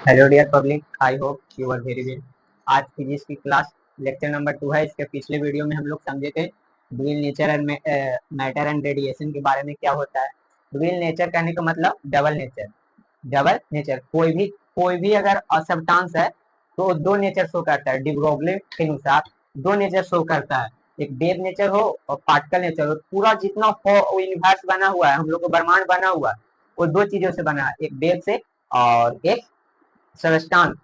Hello dear public, I hope you are very well. आज physics की class lecture number 2 है। इसके पिछले वीडियो में हम लोग समझे थे dual nature and matter and radiation के बारे में क्या होता है। ड्यूल नेचर कहने का मतलब डबल नेचर। डबल नेचर कोई भी अगर सब्सटेंस है तो दो नेचर शो करता है। डी ब्रोगली के अनुसार दो नेचर शो करता है, एक वेव नेचर हो और पार्टिकल नेचर हो। पूरा जितना यूनिवर्स बना हुआ है, हम लोग को ब्रह्मांड बना हुआ है, वो दो चीजों से बना है, एक वेव से और एक सबस्टांस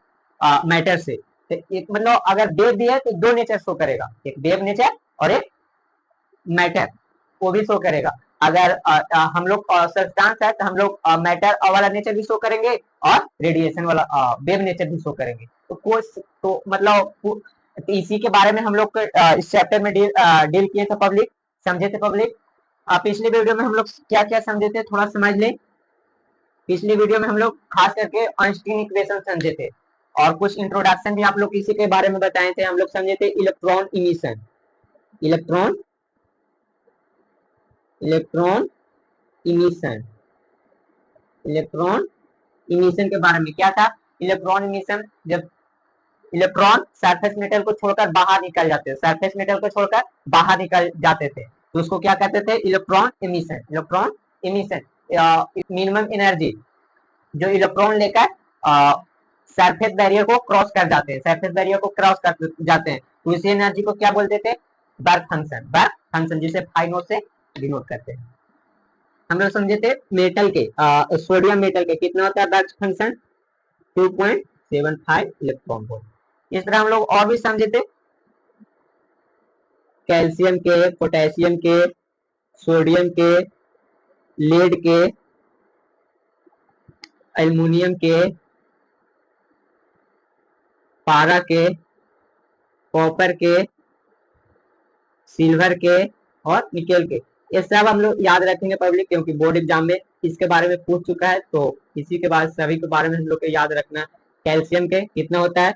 मैटर से। तो एक मतलब अगर वेव भी है तो दो नेचर शो करेगा, एक वेव नेचर और एक मैटर, वो भी शो करेगा। अगर हम लोग सब्सटेंस है तो हम लोग मैटर वाला नेचर भी शो करेंगे और रेडिएशन वाला वेव नेचर भी शो करेंगे। तो कोर्स तो मतलब तो इसी के बारे में हम लोग इस चैप्टर में डील किए थे पब्लिक, समझे थे पब्लिक। पिछले वीडियो में हम लोग क्या क्या समझे थे थोड़ा समझ लें। पिछली वीडियो में हम लोग खास करके आइंस्टीन इक्वेशन समझे थे और कुछ इंट्रोडक्शन भी आप लोग इसी के बारे में बताए थे। हम लोग समझे थे electron emission, electron electron emission, electron emission के बारे में क्या था। इलेक्ट्रॉन इमिशन, जब इलेक्ट्रॉन सरफेस मेटल को छोड़कर बाहर निकल जाते थे, सरफेस मेटल को छोड़कर बाहर निकल जाते थे, तो उसको क्या कहते थे, electron emission. Electron emission minimum energy जो इलेक्ट्रॉन लेकर सरफेस बैरियर को क्रॉस कर जाते हैं, सरफेस बैरियर को क्रॉस कर जाते हैं, तो इसी एनर्जी को क्या बोलते थे, वर्क फंक्शन, वर्क फंक्शन, जिसे फाई नोट से डिनोट करते हैं। हम लोग समझे थे मेटल के सोडियम मेटल के कितना होता है वर्क फंक्शन, 2.75 इलेक्ट्रॉन वोल्ट। इस तरह हम लोग और भी समझे थे कैल्शियम के, पोटेशियम के, सोडियम के, लेड के, एल्युमिनियम के, पारा के, कॉपर के, सिल्वर के और निकेल के। ये सब हम लोग याद रखेंगे पब्लिक, क्योंकि बोर्ड एग्जाम में इसके बारे में पूछ चुका है, तो इसी के बाद सभी के बारे में हम लोग को याद रखना है। कैल्शियम के कितना होता है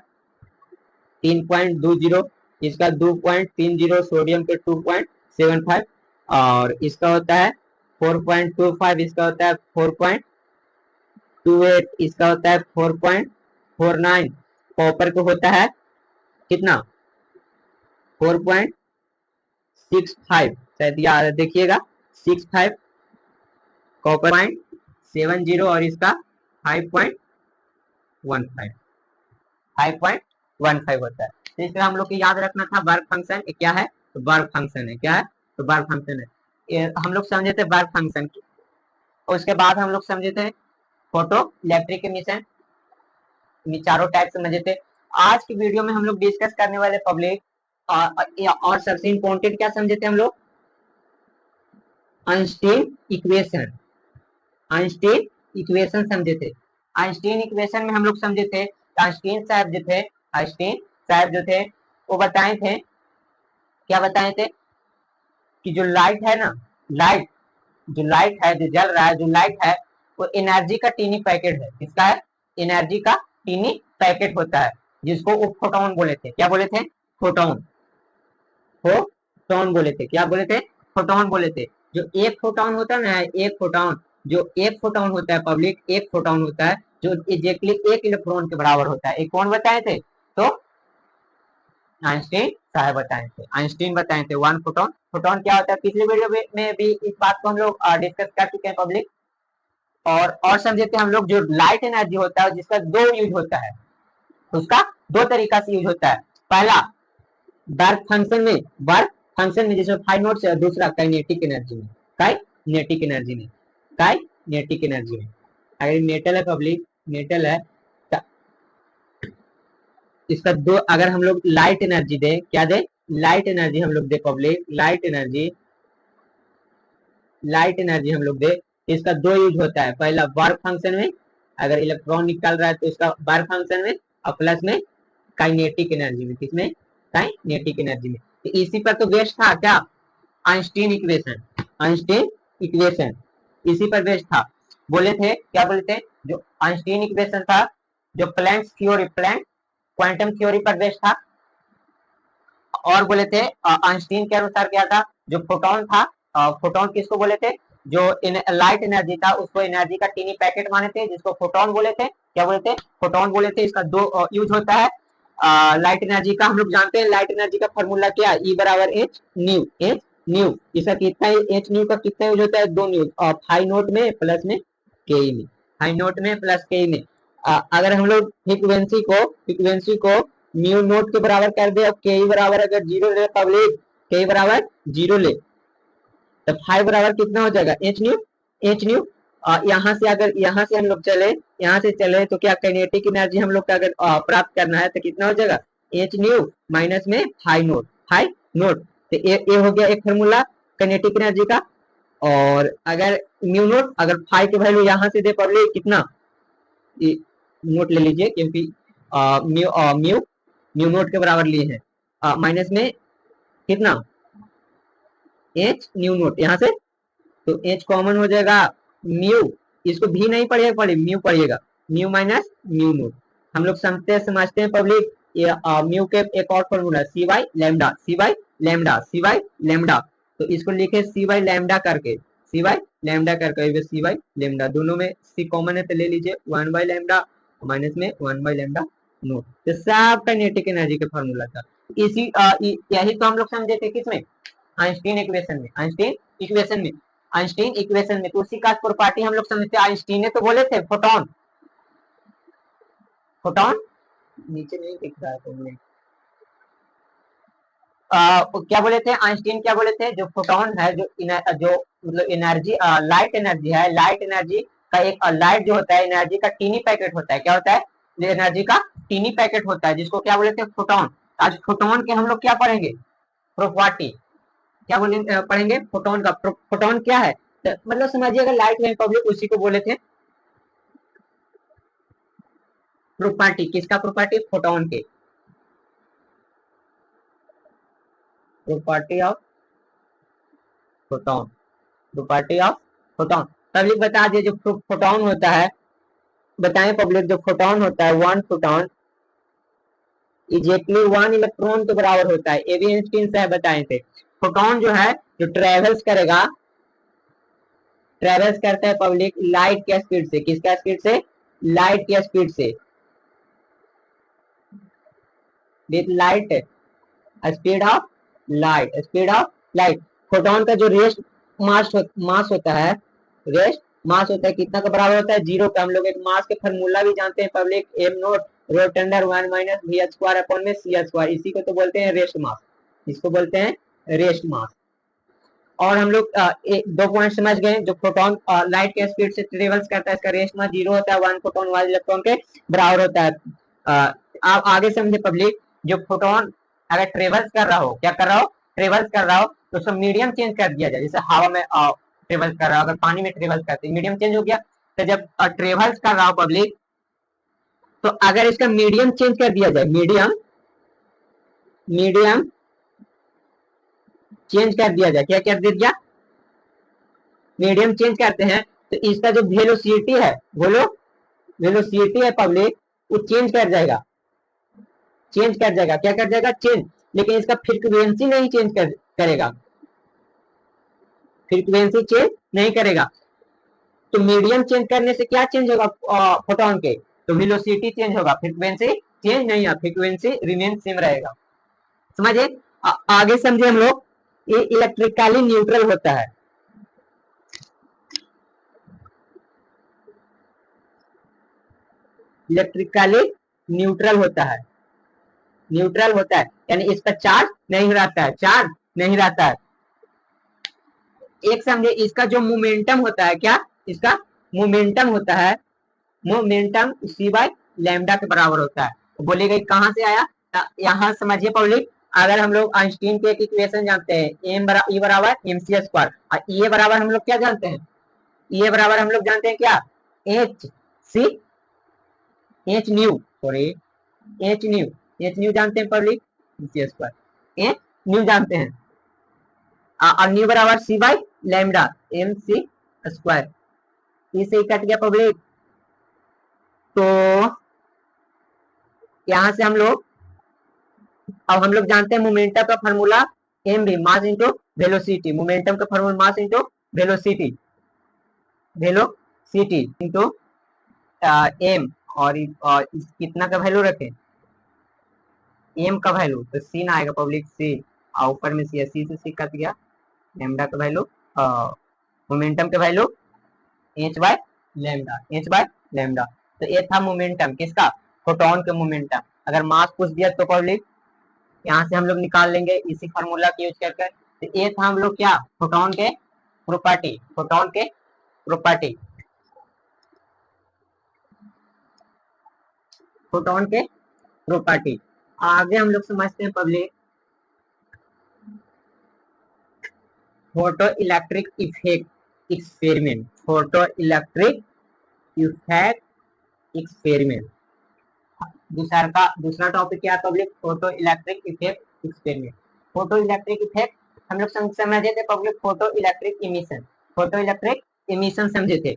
3.20, इसका 2.30, सोडियम के 2.75 और इसका होता है 4.25, इसका होता है 4.28, इसका होता है 4.49, कॉपर को होता है कितना 4.65, शायद याद देखिएगा 65, कॉपर 0.70 और इसका 5.15, 5.15 होता है। तो इस तरह हम लोग को याद रखना था वर्क फंक्शन क्या है, तो वर्क फंक्शन है, क्या है तो वर्क फंक्शन है। हम लोग समझे थे वर्क फंक्शन की, और उसके बाद हम लोग समझे थे फोटो इलेक्ट्रिक एमिशन, चारों टाइप समझे थे। आज की वीडियो में हम लोग डिस्कस करने वाले पब्लिक और सबसे इम्पोर्टेंट क्या समझे थे हम लोग, आइंस्टीन इक्वेशन, आइंस्टीन इक्वेशन समझे थे। आइंस्टीन इक्वेशन में हम लोग समझे थे आइंस्टीन साहब जो थे, आइंस्टीन साहब जो थे वो बताए थे, क्या बताए थे कि जो लाइट है ना, लाइट जो लाइट है, जो जल रहा है, जो लाइट है, वो एनर्जी का टीनी पैकेट है। किसका है, एनर्जी का टीनी पैकेट होता है, जिसको वो फोटोन बोले थे। क्या बोले थे, फोटोन, फोटोन बोले थे। क्या बोले थे, फोटोन बोले थे। जो एक फोटोन होता है ना, एक फोटोन, जो एक फोटोन होता है पब्लिक, एक फोटोन होता है जो एग्जैक्टली एक इलेक्ट्रॉन के बराबर होता है। एक कौन बताए थे, तो आइंस्टीन साहब बताए थे, आइंस्टीन बताए थे वन फोटोन। फोटोन क्या होता है, पिछले वीडियो में भी इस बात को हम लोग डिस्कस कर चुके हैं पब्लिक। और समझे थे हम लोग जो लाइट एनर्जी होता है जिसका दो यूज होता है, उसका दो तरीका से यूज होता है। पहला वर्क फंक्शन में, वर्क फंक्शन में जिसमें फाइव नोट्स है, दूसरा काइनेटिक एनर्जी में, काइनेटिक एनर्जी में, काइनेटिक एनर्जी में। अगर मेटल है पब्लिक, मेटल है, इसका दो, अगर हम लोग लाइट एनर्जी दे, क्या दे, लाइट एनर्जी हम लोग दे public, light energy, light energy हम लोग दे, इसका दो यूज होता है। पहला वर्क फंक्शन में, अगर इलेक्ट्रॉन निकल रहा है तो इसका वर्क फंक्शन में, और प्लस में काइनेटिक एनर्जी में, किसमें, काइनेटिक एनर्जी में। तो इसी पर तो बेस्ड था क्या, आइंस्टीन इक्वेशन, आइंस्टीन इक्वेशन इसी पर बेस्ड था। बोले थे, क्या बोले थे, जो आइंस्टीन इक्वेशन था, जो Planck's theory, Planck quantum theory पर बेस्ड था। और बोले थे आइंस्टीन के अनुसार क्या था, जो फोटोन था, फोटोन किसको बोले थे, जो लाइट एनर्जी था उसको एनर्जी का टीनी पैकेट माने थे, जिसको फोटोन बोले थे। क्या बोले थे, फोटोन बोले थे। इसका दो यूज होता है लाइट एनर्जी का। हम लोग जानते हैं लाइट एनर्जी का फॉर्मूला क्या, ई बराबर एच न्यू, एच न्यू। इसका कितना, एच न्यू का कितना यूज होता है, दो न्यू, हाई नोट में प्लस में के में, हाई नोट में प्लस के में। अगर हम लोग फ्रीक्वेंसी को म्यू नोट के बराबर कर दे और के बराबर अगर जीरो ले पब्लिक, के बराबर जीरो ले, तो फाइव बराबर कितना हो जाएगा, एच न्यू, एच न्यू। यहाँ से अगर यहाँ से हम लोग चले, यहाँ से चले तो क्या काइनेटिक एनर्जी हम लोग का अगर प्राप्त करना है तो कितना हो जाएगा, एच न्यू माइनस में हाई नोट, हाई नोट। तो ये हो गया एक फॉर्मूला काइनेटिक एनर्जी का। और अगर म्यू नोट, अगर फाइव की वैल्यू यहाँ से दे पब्लिक कितना, नोट ले लीजिए क्योंकि म्यू म्यू म्यू नोट के बराबर लिए हैं, माइनस में कितना, एच न्यू नोट यहाँ से, तो एच कॉमन हो जाएगा, म्यू, इसको भी नहीं पढ़िएगा, पढ़िए म्यू पढ़िएगा, म्यू माइनस म्यू नोट। हम लोग समझते हैं पब्लिक, ये म्यू के एक और formula C by lambda, C by lambda, C by lambda. तो इसको लिखे सी बाई लैम्डा करके, सी बाई लैम्डा करके, सी बाई लैम्डा, दोनों में सी कॉमन है तो ले लीजिए, वन बाई लैम्डा माइनस में वन बाई लैम्डा नोट। तो सब काइनेटिक एनर्जी के फॉर्मूला था। इसी यही तो हम लोग समझे थे किसमें, आइंस्टीन इक्वेशन में, आइंस्टीन इक्वेशन में, आइंस्टीन इक्वेशन में। तो उसी का प्रॉपर्टी हम लोग समझते हैं। आइंस्टीन ने तो बोले थे फोटोन, फोटोन नीचे नहीं दिख रहा है तुमने, क्या बोले थे आइंस्टीन, क्या बोले थे, जो फोटोन है, जो मतलब एनर्जी, लाइट एनर्जी है, लाइट एनर्जी का एक लाइट जो होता है एनर्जी का टीनी पैकेट होता है, क्या होता है, एनर्जी का टीनी पैकेट होता है, जिसको क्या बोले थे, फोटोन। आज फोटोन के हम लोग क्या पढ़ेंगे, प्रॉपर्टी, क्या बोले पढ़ेंगे, फोटोन का। फोटोन क्या है, तो मतलब समझिए अगर लाइट वेव पब्लिक उसी को बोले थे प्रॉपर्टी, किसका प्रॉपर्टी, फोटोन के, property of photon, property of photon. Public बता दिए, जो फोटोन होता है, बताएं पब्लिक, जो फोटोन होता है, वन फोटोन इजेक्टली वन इलेक्ट्रॉन के बराबर होता है। ये भी आइंस्टीन साहब बताए थे। फोटोन जो है, जो ट्रेवल्स करेगा, ट्रेवल्स करता है पब्लिक लाइट के स्पीड से, किसका स्पीड से, लाइट के स्पीड से, with light speed of light, speed of light. Photon का जो रेस्ट मास होता है, रेस्ट मास होता है, कितना का बराबर होता है, जीरो का। हम लोग एक मास के फॉर्मूला भी जानते हैं public, M naught root under one minus V square upon में सी स्क्वायर। इसी को तो बोलते हैं रेस्ट मास, इसको बोलते हैं रेस्ट मास। और हम लोग दो पॉइंट समझ गए, जो फोटोन लाइट के स्पीड से ट्रेवल्स करता है, इसका रेस्ट मास जीरो होता है, वन फोटोन वन इलेक्ट्रॉन के बराबर होता है। आप आगे समझे पब्लिक, जो फोटोन अगर ट्रेवल्स कर रहा हो, क्या कर रहा हो, ट्रेवल्स कर रहा हो, तो उसका मीडियम चेंज कर दिया जाए। जैसे हवा में ट्रेवल्स कर रहा हो, अगर पानी में ट्रेवल्स करते, मीडियम चेंज हो गया। तो जब ट्रेवल्स कर रहा हो पब्लिक, तो अगर इसका मीडियम चेंज कर दिया जाए, मीडियम मीडियम चेंज कर दिया जाए, क्या कर दिया, मीडियम चेंज करते हैं, तो इसका जो वेलोसिटी है, वेलोसिटी है पब्लिक, वो चेंज कर जाएगा, चेंज कर जाएगा, क्या कर जाएगा, चेंज। लेकिन इसका फ्रीक्वेंसी नहीं चेंज करेगा, फ्रीक्वेंसी चेंज नहीं करेगा। तो मीडियम चेंज करने से क्या चेंज होगा फोटोन के, तो वेलोसिटी चेंज होगा, फ्रीक्वेंसी चेंज नहीं है, फ्रीक्वेंसी रिमेन सेम रहेगा। समझे, आगे समझे हम लोग, ये इलेक्ट्रिकली न्यूट्रल होता है, इलेक्ट्रिकली न्यूट्रल होता है, न्यूट्रल होता है, यानी इस पर चार्ज नहीं रहता है, चार्ज नहीं रहता है। एक समझे, इसका जो मोमेंटम होता है, क्या इसका मोमेंटम होता है, मोमेंटम सी बाय लैम्डा के बराबर होता है। तो बोलेगा कहां से आया, यहाँ समझिए पब्लिक, अगर हम लोग आइंस्टीन के एक इक्वेशन जानते हैं, एम ई बराबर एम सी स्क्वायर, और ये बराबर हम लोग क्या जानते हैं, ये बराबर हम लोग जानते हैं क्या, H C, H nu, sorry H nu, H nu जानते हैं public, C square, H nu जानते हैं, और न्यू बराबर C by lambda M C square. इसे ही कट गया पब्लिक। तो यहां से हम लोग, अब हम लोग जानते हैं मोमेंटम का फार्मूला, एम भी मास इंटू वेलोसिटी, मोमेंटम का formula mass into velocity, velocity into M, और कितना का वैल्यू रखें, एम का वैल्यू, तो सी ना आएगा पब्लिक, सी, और ऊपर में सी है, सी से सी कट गया, लेमडा का वैल्यू, मोमेंटम का value H by lambda, H by lambda. तो ये था मोमेंटम किसका, फोटोन के मोमेंटम। अगर मास पूछ दिया तो पब्लिक यहाँ से हम लोग निकाल लेंगे इसी फार्मूला का यूज करके। तो ये था हम लोग क्या, फोटोन के प्रॉपर्टी, फोटोन के प्रॉपर्टी, फोटोन के प्रॉपर्टी। आगे हम लोग समझते हैं public photo electric effect experiment, photo electric effect experiment. दूसरा टॉपिक क्या है public, photo electric effect experiment. Photo electric effect हम लोग समझे थे public, photo electric emission, photo electric emission समझे थे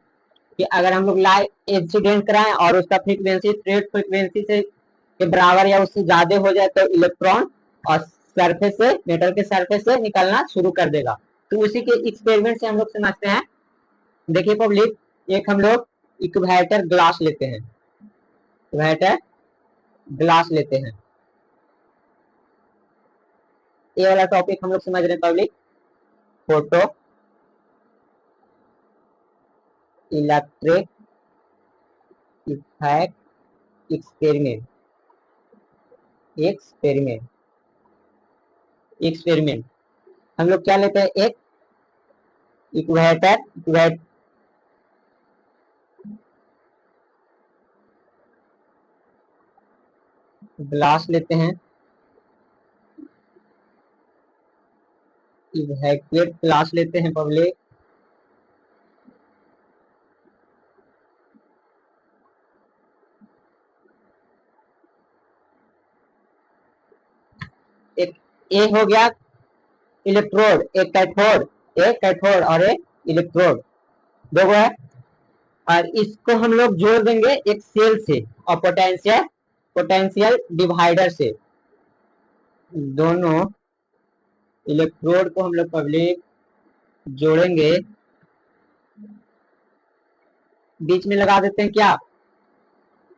कि अगर हम लोग लाइट इंसिडेंट कराएं और उसका फ्रीक्वेंसी रेट फ्रीक्वेंसी से के बराबर या उससे ज्यादा हो जाए तो इलेक्ट्रॉन और सरफेस से, मेटल के सरफेस से निकलना शुरू कर देगा। तो उसी के एक्सपेरिमेंट से हम लोग समझते हैं। देखिए पब्लिक, एक हम लोग इक्वेटर ग्लास लेते हैं, इक्वेटर ग्लास लेते हैं, ये वाला टॉपिक हम लोग समझ रहे हैं public, photo electric effect experiment, experiment, experiment. हम लोग क्या लेते हैं, एक इक्वेटर ग्लास लेते हैं, इवैक्यूएट ग्लास लेते हैं पब्लिक, एक ए हो गया इलेक्ट्रोड, एक कैथोड और एक इलेक्ट्रोड, दो है। और इसको हम लोग जोड़ देंगे एक सेल से और पोटेंशियल डिवाइडर से। दोनों इलेक्ट्रोड को हम लोग पब्लिक जोड़ेंगे, बीच में लगा देते हैं क्या,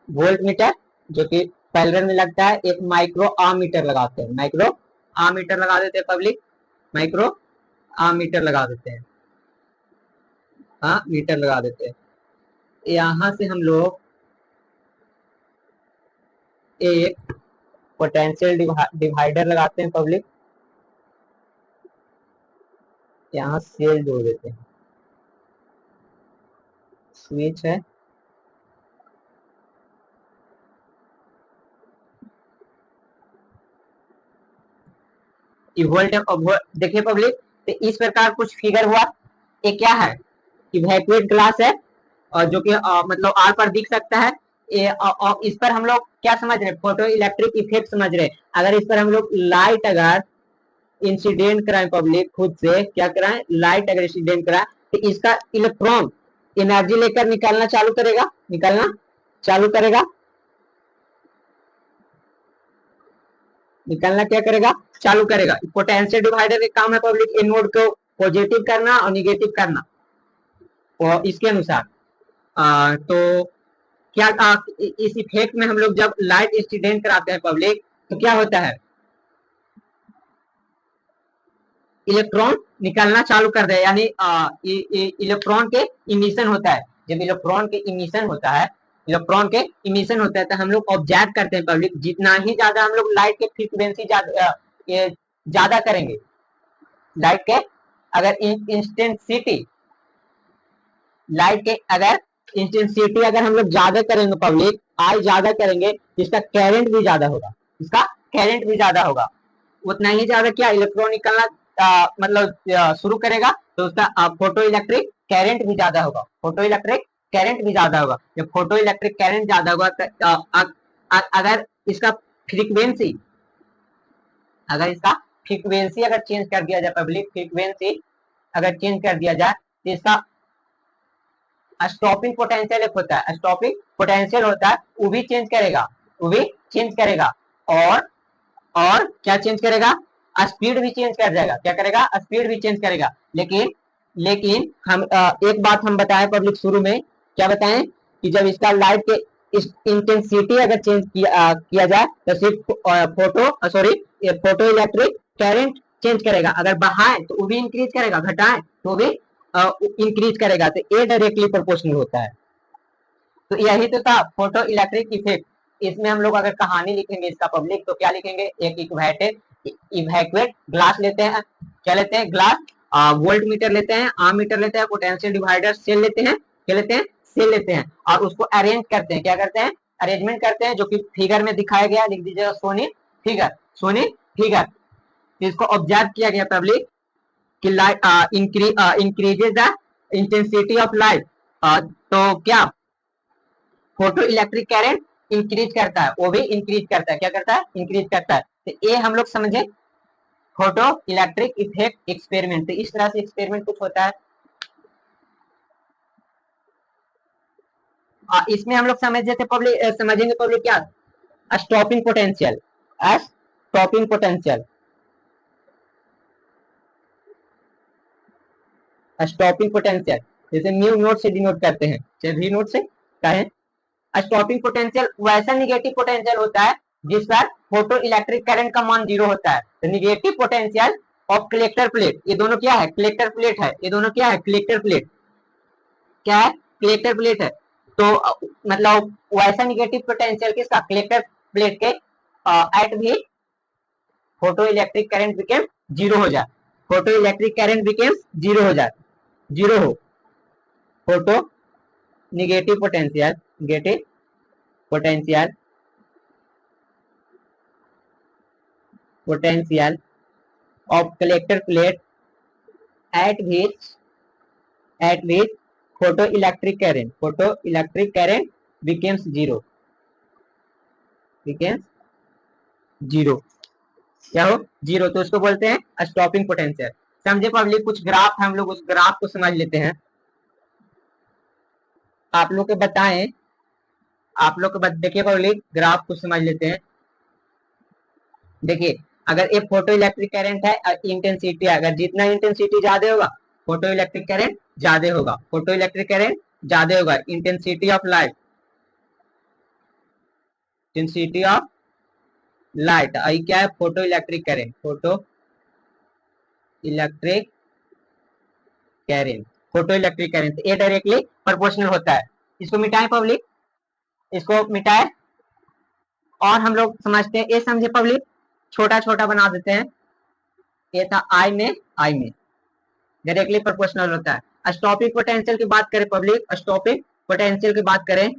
वोल्ट मीटर, जो कि पैरेलल में लगता है, एक माइक्रो आमीटर लगाते हैं, माइक्रो आमीटर लगा देते हैं पब्लिक, माइक्रो आमीटर लगा देते हैं, हाँ मीटर लगा देते हैं। यहां से हम लोग एक पोटेंशियल डिवाइडर लगाते हैं पब्लिक, यहाँ सेल जोड़ देते हैं, स्विच है, देखिए पब्लिक, तो इस प्रकार कुछ फिगर हुआ। ये क्या है, इवैक्यूएट ग्लास है, और जो कि मतलब आर पर दिख सकता है। इस पर हम लोग क्या समझ रहे हैं, फोटो इलेक्ट्रिक इफेक्ट समझ रहे हैं। अगर इस पर हम लोग लाइट अगर इंसिडेंट कराएं पब्लिक, खुद से क्या कराएं, लाइट अगर इंसिडेंट कराएं तो इसका इलेक्ट्रॉन एनर्जी लेकर निकालना चालू करेगा, निकालना चालू करेगा, निकालना क्या करेगा, चालू करेगा। पोटेंशियल डिवाइडर का काम है पब्लिक इन नोड को पॉजिटिव करना और निगेटिव करना, और इसके अनुसार तो क्या इस इफेक्ट में हम लोग जब लाइट इंसिडेंट कराते हैं पब्लिक, तो क्या होता है, इलेक्ट्रॉन निकलना चालू कर दे, यानी इलेक्ट्रॉन के इमिशन होता है। जब इलेक्ट्रॉन के इमिशन होता है, इलेक्ट्रॉन के इमिशन होता है, तो हम लोग ऑब्जर्व करते हैं पब्लिक, जितना ही ज्यादा हम लोग लाइट के फ्रीक्वेंसी ज्यादा करेंगे, लाइट के अगर इंटेंसिटी, लाइट के अगर इंटेंसिटी अगर हम लोग ज्यादा करेंगे पब्लिक, आई ज्यादा करेंगे, इसका करंट भी ज्यादा होगा, इसका करंट भी ज्यादा होगा, उतना ही ज्यादा क्या इलेक्ट्रॉन निकलना मतलब शुरू करेगा, तो उसका फोटो इलेक्ट्रिक करंट भी ज्यादा होगा, फोटो इलेक्ट्रिक करंट भी ज्यादा होगा। जब फोटो इलेक्ट्रिक करंट ज्यादा होगा तो अगर इसका फ्रीक्वेंसी, अगर इसका फ्रीक्वेंसी अगर चेंज कर दिया जाए पब्लिक, फ्रीक्वेंसी अगर चेंज कर दिया जाए तो इसका स्टॉपिंग पोटेंशियल एक होता है, स्टॉपिंग पोटेंशियल होता है, वो भी चेंज करेगा, वो भी चेंज करेगा। और क्या चेंज करेगा, स्पीड भी चेंज कर जाएगा, क्या करेगा, स्पीड भी चेंज करेगा। लेकिन हम एक बात हम बताएं पब्लिक शुरू में, क्या बताएं कि जब इसका लाइट के इंटेंसिटी अगर चेंज किया जाए तो सिर्फ फोटो इलेक्ट्रिक करंट चेंज करेगा, अगर बढ़ाए तो वो भी इंक्रीज करेगा, घटाए तो भी इंक्रीज करेगा, तो ये डायरेक्टली प्रोपोर्शनल होता है। तो यही तो था फोटो इलेक्ट्रिक इफेक्ट। इसमें हम लोग अगर कहानी लिखेंगे इसका पब्लिक तो क्या लिखेंगे, एक इवैक्यूएट ग्लास लेते हैं, क्या लेते हैं, ग्लास, वोल्ट मीटर लेते हैं, आम मीटर लेते हैं, पोटेंशियल डिवाइडर सेल लेते हैं, क्या लेते हैं, सेल लेते हैं, और उसको अरेंज करते हैं, क्या करते हैं, अरेंजमेंट करते हैं, जो कि फिगर में दिखाया गया, लिख दीजिएगा सोनी फिगर, सोनी फिगर। इसको ऑब्जर्व किया गया पब्लिक कि light increases the intensity of light, तो क्या फोटो इलेक्ट्रिक करंट इंक्रीज करता है, वो भी इंक्रीज करता है, क्या करता है, इंक्रीज करता है। तो ये हम लोग समझे फोटो इलेक्ट्रिक इफेक्ट एक्सपेरिमेंट। तो इस तरह से एक्सपेरिमेंट कुछ होता है। इसमें हम लोग समझेंगे पब्लिक क्या, stopping potential, stopping potential, stopping potential जैसे म्यू नोट से डिनोट करते हैं, चाहे वी नोट से कहें। स्टॉपिंग पोटेंशियल वैसा निगेटिव पोटेंशियल होता है जिस पर फोटो इलेक्ट्रिक करंट का मान 0 होता है। तो negative potential of collector plate, ये दोनों क्या है, कलेक्टर प्लेट है, ये दोनों क्या है, कलेक्टर प्लेट, क्या है, कलेक्टर प्लेट है। तो मतलब वैसा निगेटिव पोटेंशियल किसका, कलेक्टर प्लेट के एट भी फोटो इलेक्ट्रिक करंट बिकेम 0 हो जाए, फोटो इलेक्ट्रिक करंट बिकेम 0 हो जाए, 0 हो, photo negative potential, negative potential, potential of collector plate at which photoelectric current becomes zero, क्या हो, जीरो, तो उसको बोलते हैं स्टॉपिंग पोटेंशियल। समझे पब्लिक, कुछ ग्राफ हम लोग उस ग्राफ को समझ लेते हैं। आप लोग के बताएं, आप लोग के देखिए पब्लिक, ग्राफ को समझ लेते हैं। देखिए अगर एक फोटो इलेक्ट्रिक करंट है, इंटेंसिटी, अगर जितना इंटेंसिटी ज्यादा होगा फोटो इलेक्ट्रिक करंट ज्यादा होगा, फोटो इलेक्ट्रिक करंट ज्यादा होगा, intensity of light, intensity of light I क्या है, photoelectric current, photoelectric current, photoelectric current ये डायरेक्टली प्रोपोर्शनल होता है। इसको मिटाएं पब्लिक, इसको मिटाएं, और हम लोग समझते हैं, ये समझे पब्लिक, छोटा छोटा बना देते हैं, ये था आई में डायरेक्टली प्रोपोर्शनल होता है। स्टॉपिंग पोटेंशियल की बात करें पब्लिक, स्टॉपिंग पोटेंशियल की बात करें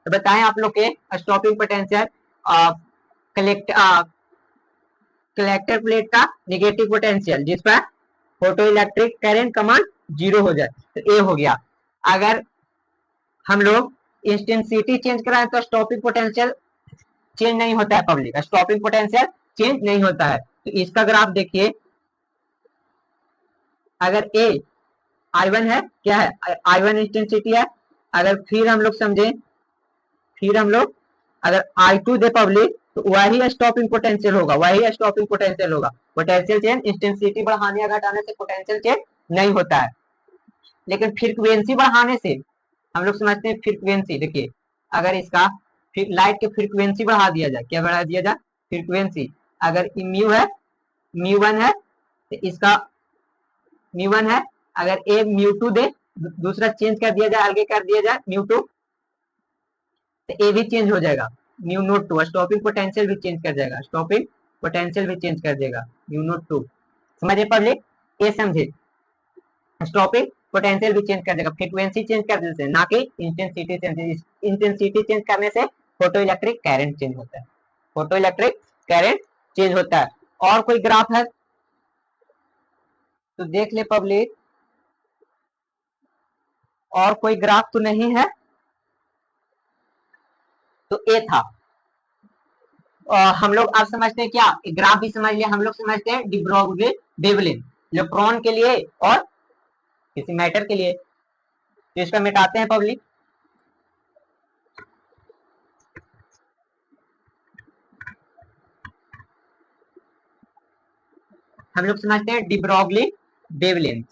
तो बताएं आप लोग के स्टॉपिंग पोटेंशियल कलेक्टर प्लेट का निगेटिव पोटेंशियल जिस पर फोटो इलेक्ट्रिक करंट का मान 0 हो जाए, तो ये हो गया। अगर हम लोग इंटेंसिटी चेंज कराएं तो स्टॉपिंग पोटेंशियल चेंज नहीं होता है पब्लिक, स्टॉपिंग पोटेंशियल चेंज नहीं होता है। तो इसका ग्राफ देखिए, अगर ए I1 है, क्या है, I1 इंटेंसिटी है, अगर फिर हम लोग समझे, फिर हम लोग अगर I2 दे पब्लिक तो वही स्टॉपिंग पोटेंशियल होगा, वही स्टॉपिंग पोटेंशियल होगा। पोटेंशियल चेंज इंटेंसिटी बढ़ाने या घटाने से पोटेंशियल चेंज नहीं होता है, लेकिन फ्रीक्वेंसी बढ़ाने से हम लोग समझते हैं। फ्रीक्वेंसी देखिए, अगर इसका लाइट के फ्रीक्वेंसी बढ़ा दिया जाए, क्या बढ़ा दिया जाए, फ्रीक्वेंसी, अगर म्यू है, म्यू वन है, तो इसका म्यू वन है, अगर ए म्यू टू दे, दूसरा चेंज कर दिया जाए, आगे कर दिया जाए म्यू टू, तो ए भी चेंज हो जाएगा, mu naught two, stopping potential भी चेंज कर जाएगा, स्टॉपिंग पोटेंशियल भी चेंज कर देगा म्यू नोट टू। समझे पब्लिक, ये समझे, स्टॉपिंग पोटेंशियल भी चेंज कर देगा, फ्रीक्वेंसी चेंज कर देते हैं, ना कि इंटेंसिटी चेंज। इंटेंसिटी चेंज करने से फोटो इलेक्ट्रिक करंट चेंज होता है, फोटो इलेक्ट्रिक करंट चेंज होता है। और कोई ग्राफ है तो देख ले पब्लिक, और कोई ग्राफ तो नहीं है, तो ए था। हम लोग अब समझते हैं क्या, ग्राफ भी समझ लिया, हम लोग समझते हैं डी ब्रोगली डेवलिन, इलेक्ट्रॉन के लिए और किसी मैटर के लिए। तो इसका मिटाते हैं पब्लिक, हम लोग समझते हैं de Broglie wavelength,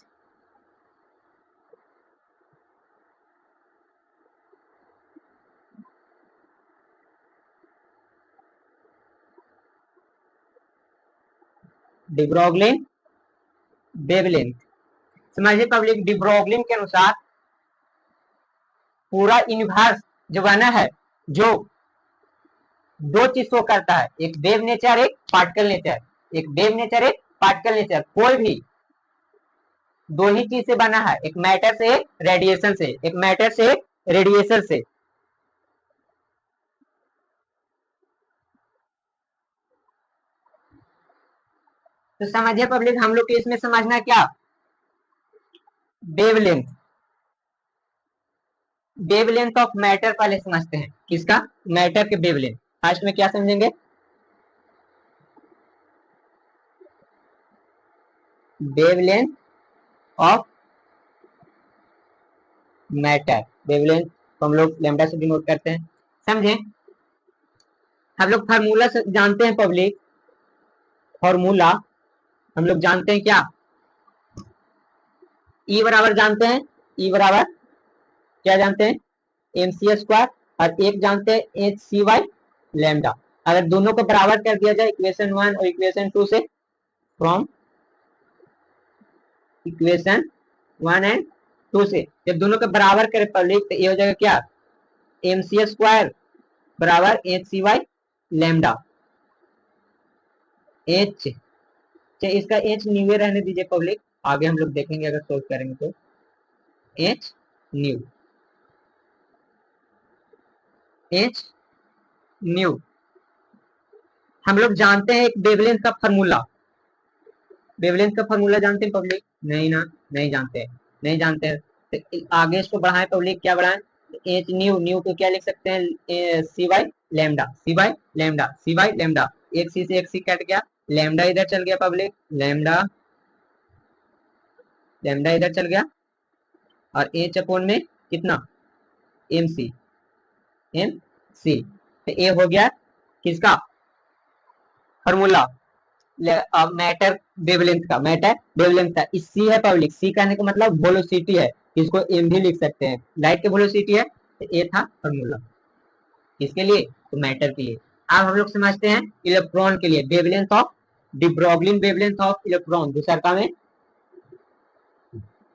de Broglie wavelength. समझिए पब्लिक, डी ब्रोगली के अनुसार पूरा यूनिवर्स जो बना है, जो दो चीज शो करता है, एक वेव नेचर, एक पार्टिकल नेचर, एक वेव नेचर, एक पार्टिकल नेचर। कोई भी दो ही चीज से बना है, एक मैटर से, एक रेडिएशन से, एक मैटर से, एक रेडिएशन से। तो समझिए पब्लिक, हम लोग को इसमें समझना क्या, वेवलेंथ, वेवलेंथ ऑफ मैटर पहले समझते हैं। किसका, मैटर के वेवलेंथ। फर्स्ट में क्या समझेंगे, वेवलेंथ ऑफ मैटर। वेवलेंथ हम लोग लैम्डा से डिनोट करते हैं, समझे। हम लोग फार्मूला जानते हैं पब्लिक, फार्मूला हम लोग जानते हैं क्या, ई बराबर जानते हैं, ई बराबर क्या जानते हैं, एम सी स्क्वायर, और एक जानते हैं एच सी वाई लैम्डा। अगर दोनों को बराबर कर दिया जाए इक्वेशन 1 और इक्वेशन 2 से, फ्रॉम इक्वेशन 1 एंड 2 से जब दोनों को बराबर करें पब्लिक, तो ये हो जाएगा क्या, एम सी स्क्वायर बराबर H C Y lambda. H, इसका एच न्यू रहने दीजिए पब्लिक, आगे हम लोग देखेंगे अगर सोल्व करेंगे तो। H nu, H new. हम लोग जानते हैं एक वेवलेंथ का फार्मूला, वेवलेंथ का फार्मूला जानते हैं पब्लिक, नहीं ना, नहीं जानते हैं, नहीं जानते हैं। तो आगे इसको बढ़ाएं पब्लिक, क्या बढ़ाएं, एच न्यू, न्यू को क्या लिख सकते हैं, सी वाई लैम्डा, सी वाई लैम्डा, सी वाई लैम्डा। एक सी से एक सी कट गया, लैम्डा इधर चल गया पब्लिक, लैम्डा, लैम्डा इधर चल गया, और एच अपॉन में कितना, एम सी, एम सी। तो ए हो गया किसका फार्मूला, मैटर वेवलेंथ का, मैटर वेवलेंथ का। इस सी है पब्लिक, सी कहने का मतलब वेलोसिटी है, इसको एम भी लिख सकते हैं, लाइट की वेलोसिटी है। तो ए था फार्मूला किसके लिए, तो मैटर के लिए। अब हम लोग समझते हैं इलेक्ट्रॉन के लिए, wavelength of de Broglie, wavelength of electron. दूसरा का में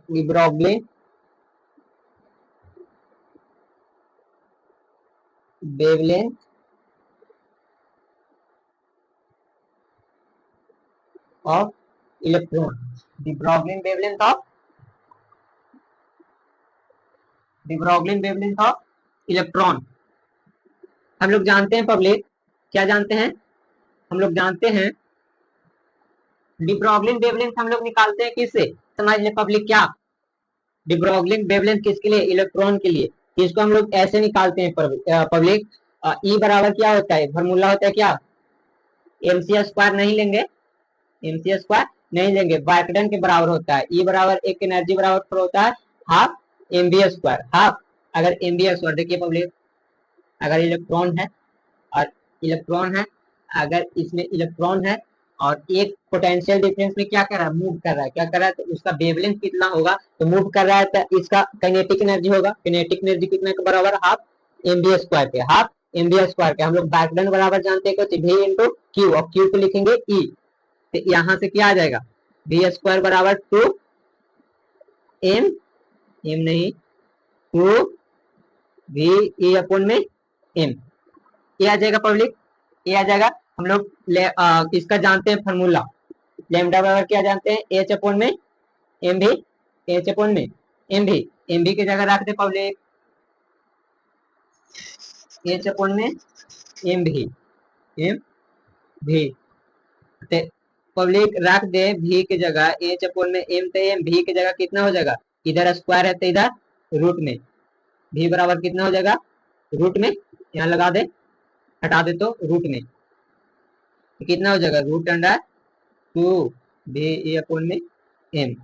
de Broglie wavelength of electron, de Broglie wavelength of, de Broglie wavelength of electron. हम लोग जानते हैं पब्लिक, क्या जानते हैं, हम लोग जानते हैं डी ब्रोगली वेवलेंथ हम लोग निकालते हैं किससे, समझ ले पब्लिक, क्या डी ब्रोगली वेवलेंथ किसके लिए, इलेक्ट्रॉन के लिए। इसको हम लोग ऐसे निकालते हैं पब्लिक, ई बराबर क्या होता है, फार्मूला होता है क्या, एम सी स्क्वायर नहीं लेंगे, एम सी स्क्वायर नहीं लेंगे, बाइकडन के बराबर होता है। ई बराबर एक एनर्जी बराबर होता है half M B square, half. अगर एम बी स्क्वायर देखिए पब्लिक, अगर इलेक्ट्रॉन है और इलेक्ट्रॉन है, अगर इसमें इलेक्ट्रॉन है और एक पोटेंशियल डिफरेंस में क्या कर रहा है, मूव कर रहा है, क्या कर रहा है, तो उसका वेवलेंथ कितना होगा, तो मूव कर रहा है, तो इसका काइनेटिक एनर्जी होगा, काइनेटिक एनर्जी कितना के बराबर, हाफ एम बी स्क्वायर के, हाफ एम बी स्क्वायर के। हम लोग बैकडन बराबर जानते हैं कि वी इंटू क्यू, और क्यू को लिखेंगे ई, तो यहाँ से क्या आ जाएगा, वी स्क्वायर बराबर 2 एम, एम नहीं, 2 वी ई अपॉन में एम, ये आ जाएगा पब्लिक, ये आ जाएगा। हम लोग इसका जानते हैं फार्मूला, लैम्डा बराबर क्या जानते हैं, एच अपॉन में एम भी, एच अपॉन में एम भी, एम भी की जगह रख दे पब्लिक, एच अपॉन में एम भी, एम भी, पब्लिक रख दे भी की जगह एच अपॉन में एम, तो एम भी की जगह कितना हो जाएगा, इधर स्क्वायर है तो इधर रूट में, भी बराबर कितना हो जाएगा, रूट में, यहाँ लगा दे, हटा दे तो रूट में, तो कितना हो जाएगा, रूट अंडर 2 भी अपॉन में एम।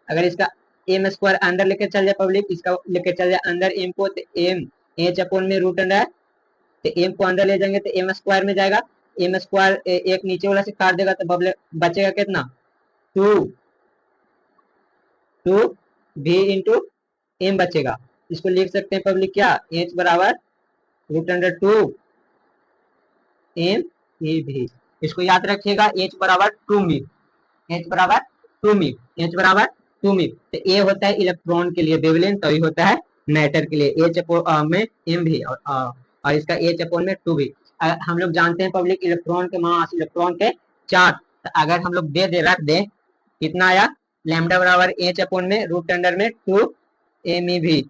अगर इसका एम स्क्वायर अंदर लेके चल जाए पब्लिक, इसका लेके चल जाए अंदर एम को, तो एम एच अपॉन में रूट अंडर, तो एम को अंदर ले जाएंगे तो एम स्क्वायर में जाएगा, एम स्क्वायर एक नीचे वाला से काट देगा तो बचेगा कितना, 2 भी इंटू एम बचेगा। इसको लिख सकते हैं पब्लिक क्या, एच बराबर रूट अंडर 2 एम ई भी। इसको याद रखिएगा, एच बराबर 2 मी, एच बराबर 2 मीटर, एच बराबर 2 मीटर। तो ए होता है इलेक्ट्रॉन के लिए वेवलेंथ, तभी होता है मैटर के लिए एच में एम भी और इसका एच अपोन में 2 भी। हम लोग जानते हैं पब्लिक इलेक्ट्रॉन के मास, इलेक्ट्रॉन के चार्ज। तो अगर हम लोग दे दे रख दे कितना आया, लैम्डा बराबर एच अपोन में रूट अंडर में 2 एम ई भी।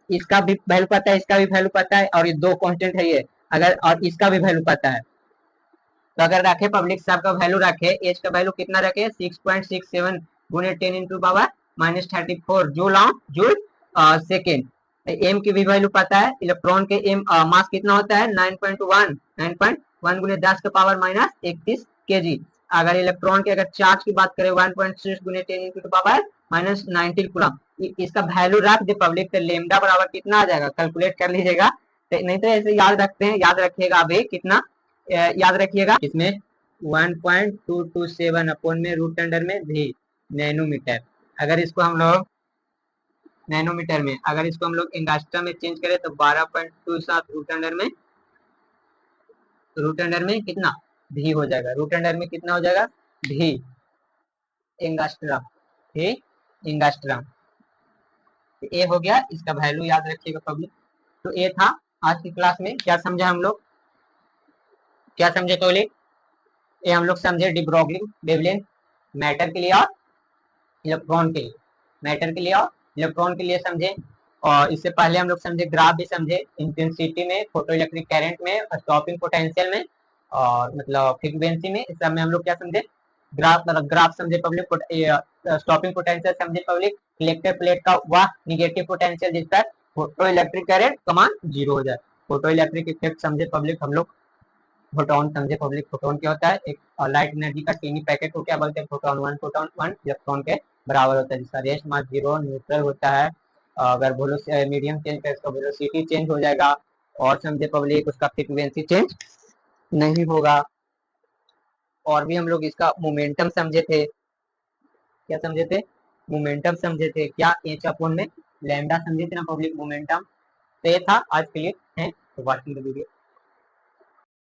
इसका भी वैल्यू पता है, इसका भी वैल्यू पता है, और ये दो कांस्टेंट है ये, अगर और इसका भी वैल्यू पता है। तो अगर रखे पब्लिक सब का वैल्यू रखे, एच का वैल्यू कितना रखे 6.67 गुने 10 into power -34 joule on joule second. M की भी वैल्यू पता है, इलेक्ट्रॉन के एम मास कितना होता है 9.1 गुने 10 के पावर -31 केजी। अगर इलेक्ट्रॉन के अगर चार्ज की बात करें 1.6 गुने 10 इंटू पावर -19 कूलम, इसका वैल्यू रख दे पब्लिक तो लेमडा बराबर कितना आ जाएगा, कैलकुलेट कर लीजिएगा। नहीं तो ऐसे याद रखते हैं, याद रखिएगा अभी कितना, याद रखिएगा इसमें 1.227 अपोन में रूट अंडर में भी नैनोमीटर। अगर इसको हम लोग नैनोमीटर में, अगर इसको हम लोग एंगास्ट्रा में चेंज करें तो 12.27 रूट अंडर में कितना भी हो जाएगा, रूट अंडर में कितना हो जाएगा भी एंगास्ट्रा, भी एंगास्ट्रा। ए हो गया, इसका वैल्यू याद रखिएगा पब्लिक। तो ये था आज की क्लास में। क्या समझा हम लोग, क्या समझे पब्लिक? ये हम लोग समझे डी ब्रोगली वेवलेंथ मैटर के लिए और इलेक्ट्रॉन के लिए, मैटर के लिए और इलेक्ट्रॉन के लिए समझे। और इससे पहले हम लोग समझे ग्राफ भी समझे, इंटेंसिटी में, फोटो इलेक्ट्रिक करंट में, स्टॉपिंग पोटेंशियल में, और मतलब फ्रीक्वेंसी में। इस सब में हम लोग क्या समझे, ग्राफ, मतलब ग्राफ समझे पब्लिक, स्टॉपिंग पोटेंशियल समझे पब्लिक, इलेक्ट्रिक प्लेट का वह निगेटिव पोटेंशियल जिस पर फोटो इलेक्ट्रिक करंट कमान 0 हो जाए। फोटो इलेक्ट्रिक इफेक्ट समझे पब्लिक हम लोग। फोटोन समझे पब्लिक, फोटोन क्या होता है, एक लाइट एनर्जी का टीनी पैकेट को क्या बोलते हैं, फोटोन 1, फोटोन 1 इलेक्ट्रॉन के बराबर होता है, जिसका रेस्ट मास 0 न्यूट्रल होता है। अगर मीडियम चेंज करें तो वेलोसिटी चेंज हो जाएगा, और समझे पब्लिक उसका फ्रीक्वेंसी चेंज नहीं होगा। और भी हम लोग इसका मोमेंटम समझे थे, क्या समझे थे, मोमेंटम समझे थे, क्या एच अपोन में लैम्डा समझे थे ना पब्लिक मोमेंटम। तो ये था आज के लिए, है वॉचिंग द वीडियो।